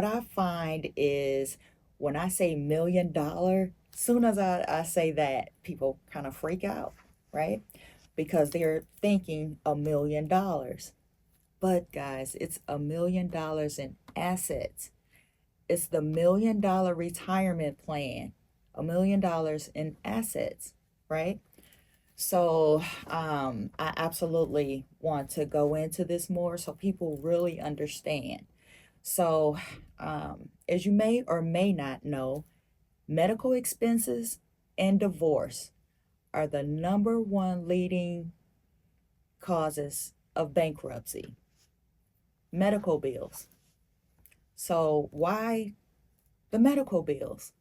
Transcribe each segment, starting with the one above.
what I find is when I say $1 million, soon as I say that, people kind of freak out, right? Because they're thinking $1 million. But guys, it's $1 million in assets. It's the $1 million retirement plan, $1 million in assets, right? So I absolutely want to go into this more so people really understand. So, as you may or may not know, medical expenses and divorce are the number one leading causes of bankruptcy. Medical bills. So, why the medical bills?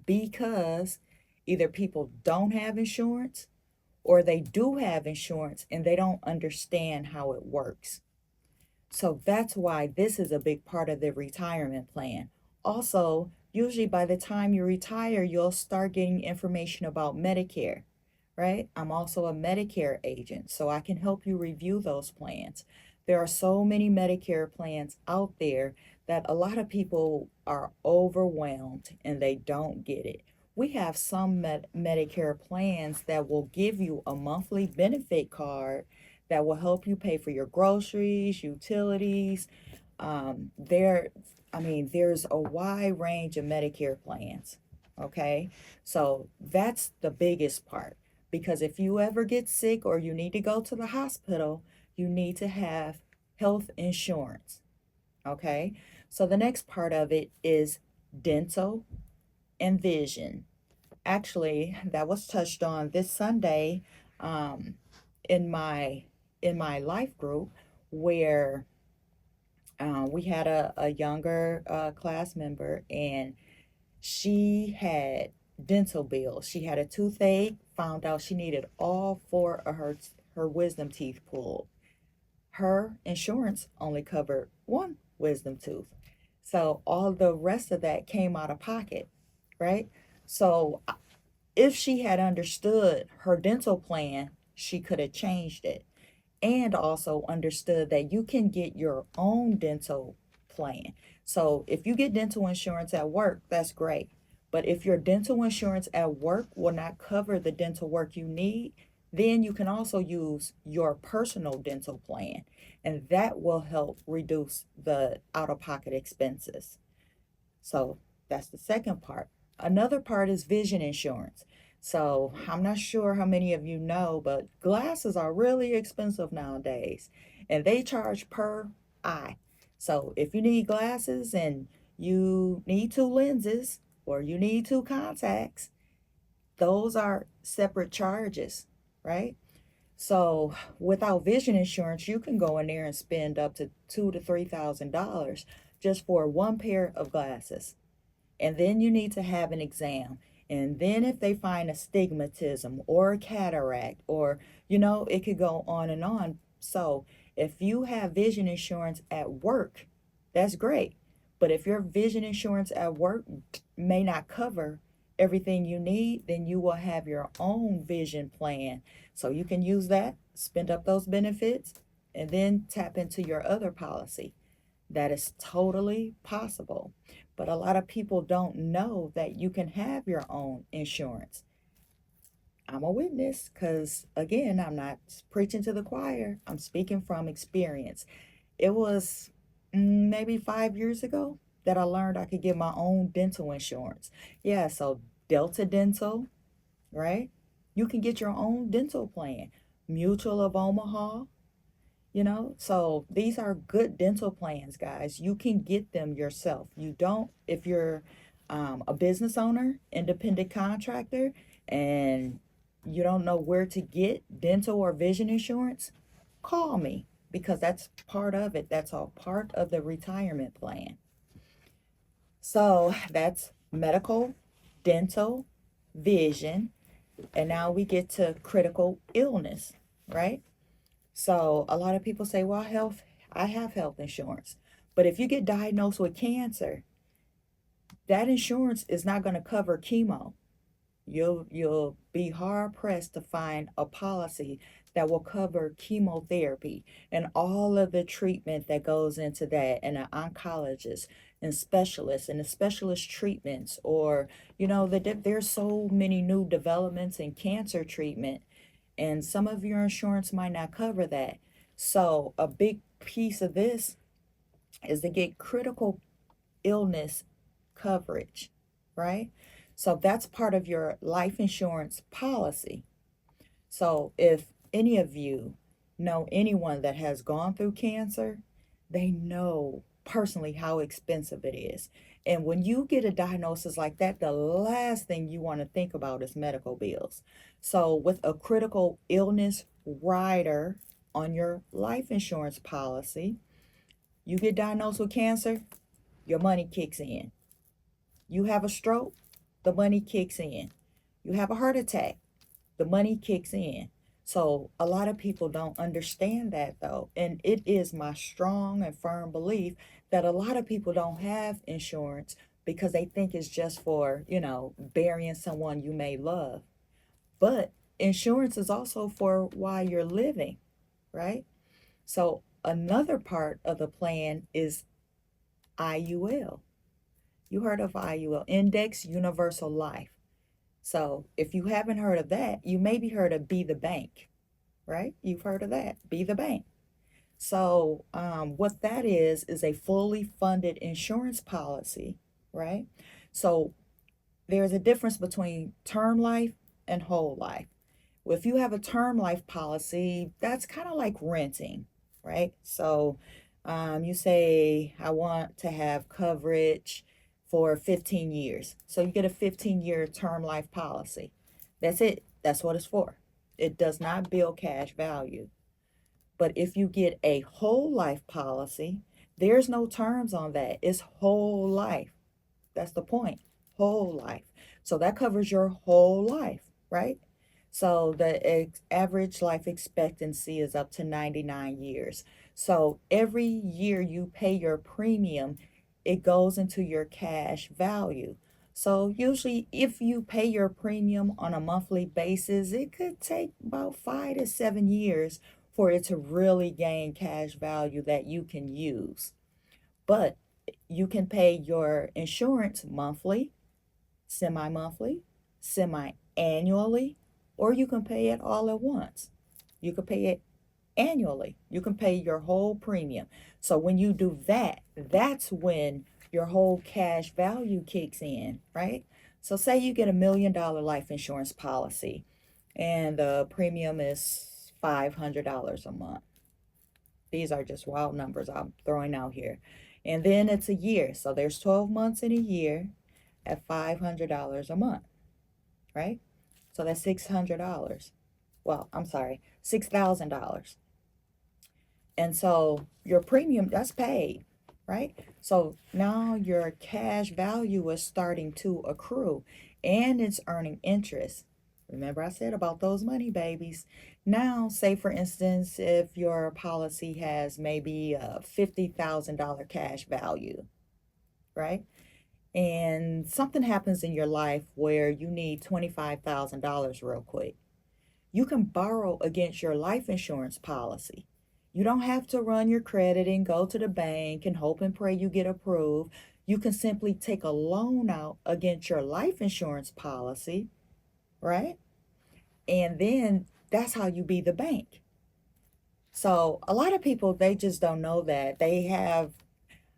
Because either people don't have insurance or they do have insurance and they don't understand how it works. So that's why this is a big part of the retirement plan. Also, usually by the time you retire, you'll start getting information about Medicare, right? I'm also a Medicare agent, so I can help you review those plans. There are so many Medicare plans out there that a lot of people are overwhelmed and they don't get it. We have some Medicare plans that will give you a monthly benefit card that will help you pay for your groceries, utilities. There, I mean, there's a wide range of Medicare plans. Okay, so that's the biggest part because if you ever get sick or you need to go to the hospital, you need to have health insurance. Okay, so the next part of it is dental and vision. Actually, that was touched on this Sunday um, in my life group where we had a younger class member and she had dental bills. She had a toothache, found out she needed all four of her wisdom teeth pulled. Her insurance only covered one wisdom tooth. So all the rest of that came out of pocket, right? So if she had understood her dental plan, she could have changed it and also understood that you can get your own dental plan. So if you get dental insurance at work, that's great. But if your dental insurance at work will not cover the dental work you need, then you can also use your personal dental plan, and that will help reduce the out of pocket expenses. So that's the second part. Another part is vision insurance. So I'm not sure how many of you know, but glasses are really expensive nowadays and they charge per eye. So if you need glasses and you need two lenses or you need two contacts, those are separate charges, right? So without vision insurance, you can go in there and spend up to $2,000 to $3,000 just for one pair of glasses. And then you need to have an exam. And then if they find astigmatism or a cataract or, it could go on and on. So if you have vision insurance at work, that's great. But if your vision insurance at work may not cover everything you need, then you will have your own vision plan. So you can use that, spend up those benefits, and then tap into your other policy. That is totally possible. But a lot of people don't know that you can have your own insurance. I'm a witness because, again, I'm not preaching to the choir, I'm speaking from experience. It was maybe 5 years ago that I learned I could get my own dental insurance. Yeah, so Delta Dental, right? You can get your own dental plan. Mutual of Omaha, so these are good dental plans, guys. You can get them yourself. You don't, if you're a business owner, independent contractor, and you don't know where to get dental or vision insurance, call me because that's part of it. That's all part of the retirement plan. So that's medical, dental, vision, and now we get to critical illness, right? So a lot of people say, well, I have health insurance. But if you get diagnosed with cancer, that insurance is not going to cover chemo. You'll be hard pressed to find a policy that will cover chemotherapy and all of the treatment that goes into that, and an oncologist and the specialist treatments, or there's so many new developments in cancer treatment, and some of your insurance might not cover that. So a big piece of this is to get critical illness coverage, right? So that's part of your life insurance policy. So if any of you know anyone that has gone through cancer, they know personally how expensive it is. And when you get a diagnosis like that, the last thing you want to think about is medical bills. So with a critical illness rider on your life insurance policy, you get diagnosed with cancer, your money kicks in. You have a stroke, the money kicks in. You have a heart attack, the money kicks in. So a lot of people don't understand that though. And it is my strong and firm belief that a lot of people don't have insurance because they think it's just for, burying someone you may love. But insurance is also for while you're living, right? So another part of the plan is IUL. You heard of IUL, Index Universal Life. So if you haven't heard of that, you maybe heard of Be the Bank, right? You've heard of that, Be the Bank. So what that is a fully funded insurance policy, right? So there's a difference between term life and whole life. Well, if you have a term life policy, that's kind of like renting, right? So you say, I want to have coverage for 15 years. So you get a 15-year term life policy. That's it. That's what it's for. It does not build cash value. But if you get a whole life policy, there's no terms on that. It's whole life. That's the point. Whole life. So that covers your whole life, right? So the average life expectancy is up to 99 years. So every year you pay your premium, it goes into your cash value. So usually if you pay your premium on a monthly basis, it could take about 5 to 7 years for it to really gain cash value that you can use. But you can pay your insurance monthly, semi-monthly, semi-annually, or you can pay it all at once. You can pay it annually. You can pay your whole premium. So when you do that, that's when your whole cash value kicks in, right? So say you get $1 million life insurance policy and the premium is $500 a month. These are just wild numbers I'm throwing out here. And then it's a year. So there's 12 months in a year at $500 a month, right? So that's $600. Well, I'm sorry, $6,000. And so your premium, that's paid, right? So now your cash value is starting to accrue and it's earning interest. Remember I said about those money babies. Now, say for instance, if your policy has maybe a $50,000 cash value, right? And something happens in your life where you need $25,000 real quick. You can borrow against your life insurance policy. You don't have to run your credit and go to the bank and hope and pray you get approved. You can simply take a loan out against your life insurance policy, right? And then that's how you be the bank. So a lot of people, they just don't know that.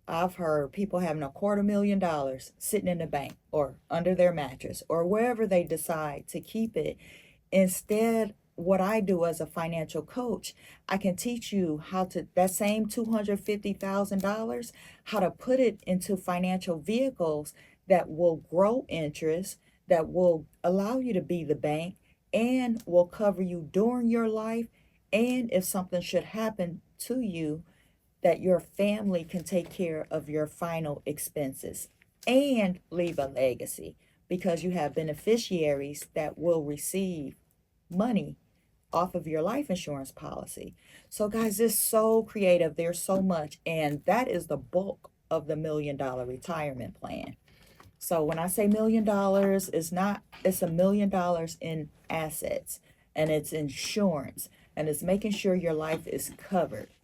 I've heard people having $250,000 sitting in the bank or under their mattress or wherever they decide to keep it. Instead, what I do as a financial coach, I can teach you how to, that same $250,000, how to put it into financial vehicles that will grow interest, that will allow you to be the bank, and will cover you during your life. And if something should happen to you, that your family can take care of your final expenses and leave a legacy because you have beneficiaries that will receive money off of your life insurance policy. So guys, it's so creative. There's so much, and that is the bulk of the $1 million retirement plan. So when I say $1 million, it's $1 million in assets and it's insurance. and it's making sure your life is covered.